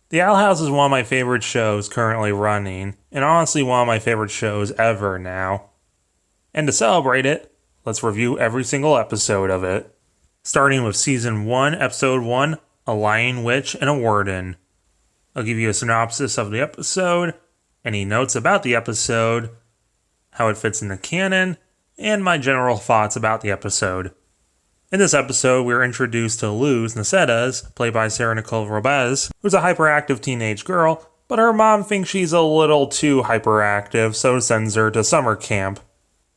The Owl House is one of my favorite shows currently running, and honestly one of my favorite shows ever now. And to celebrate it, let's review every single episode of it. Starting with Season 1, Episode 1, A Lying Witch and a Warden. I'll give you a synopsis of the episode, any notes about the episode, how it fits in the canon, and my general thoughts about the episode. In this episode, we're introduced to Luz Nacedas, played by Sarah Nicole Robez, who's a hyperactive teenage girl, but her mom thinks she's a little too hyperactive, so sends her to summer camp.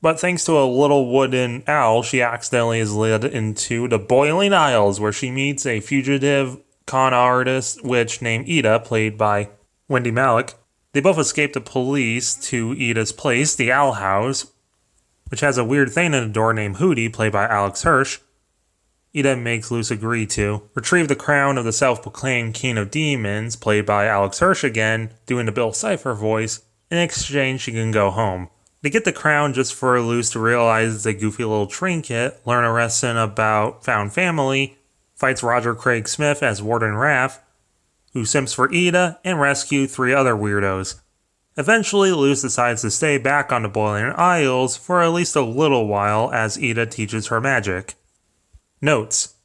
But thanks to a little wooden owl, she accidentally is led into the Boiling Isles, where she meets a fugitive con artist witch named Ida, played by Wendy Malick. They both escape the police to Ida's place, the Owl House, which has a weird thing in the door named Hootie, played by Alex Hirsch. Ida makes Luz agree to retrieve the crown of the self-proclaimed King of Demons, played by Alex Hirsch again, doing the Bill Cipher voice. In exchange, she can go home. They get the crown just for Luz to realize it's a goofy little trinket, learn a lesson about found family, fights Roger Craig Smith as Warden Raff, who simps for Ida, and rescue 3 other weirdos. Eventually, Luz decides to stay back on the Boiling Isles for at least a little while as Ida teaches her magic. Notes: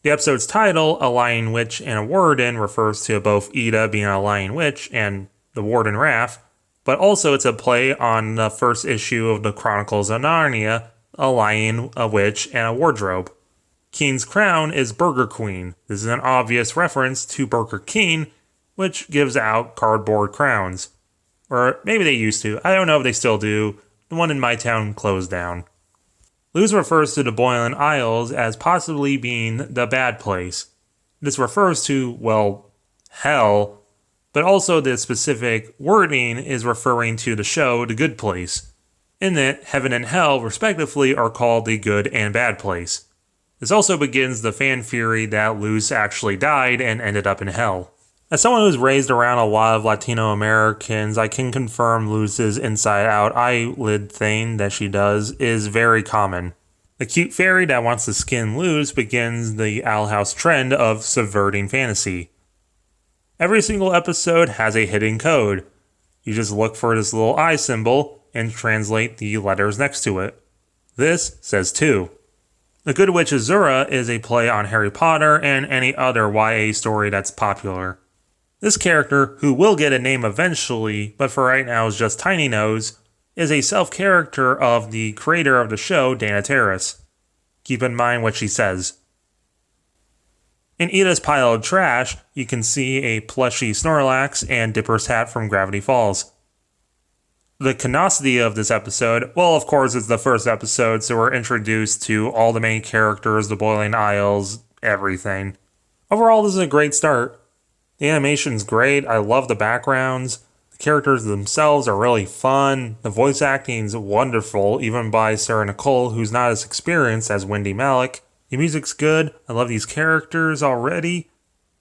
the episode's title, A Lying Witch and a Warden, refers to both Ida being a lying witch and the Warden Raff, but also it's a play on the first issue of the Chronicles of Narnia, A Lion, a Witch, and a Wardrobe. King's crown is Burger Queen. This is an obvious reference to Burger King, which gives out cardboard crowns. Or maybe they used to. I don't know if they still do. The one in my town closed down. Luz refers to the Boiling Isles as possibly being the bad place. This refers to, well, hell, but also the specific wording is referring to the show The Good Place. In it, heaven and hell, respectively, are called the good and bad place. This also begins the fan theory that Luz actually died and ended up in hell. As someone who's raised around a lot of Latino Americans, I can confirm Luz's inside-out eyelid thing that she does is very common. The cute fairy that wants to skin Luz begins the Owl House trend of subverting fantasy. Every single episode has a hidden code. You just look for this little eye symbol and translate the letters next to it. This says 2. The Good Witch Azura is a play on Harry Potter and any other YA story that's popular. This character, who will get a name eventually, but for right now is just Tiny Nose, is a self-character of the creator of the show, Dana Terrace. Keep in mind what she says. In Ida's pile of trash, you can see a plushy Snorlax and Dipper's hat from Gravity Falls. The canonicity of this episode, well, of course, it's the first episode, so we're introduced to all the main characters, the Boiling Isles, everything. Overall, this is a great start. The animation's great, I love the backgrounds, the characters themselves are really fun, the voice acting's wonderful, even by Sarah Nicole, who's not as experienced as Wendy Malick. The music's good, I love these characters already,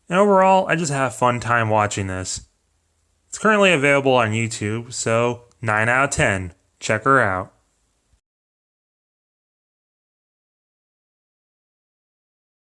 and overall, I just have a fun time watching this. It's currently available on YouTube, so 9 out of 10. Check her out.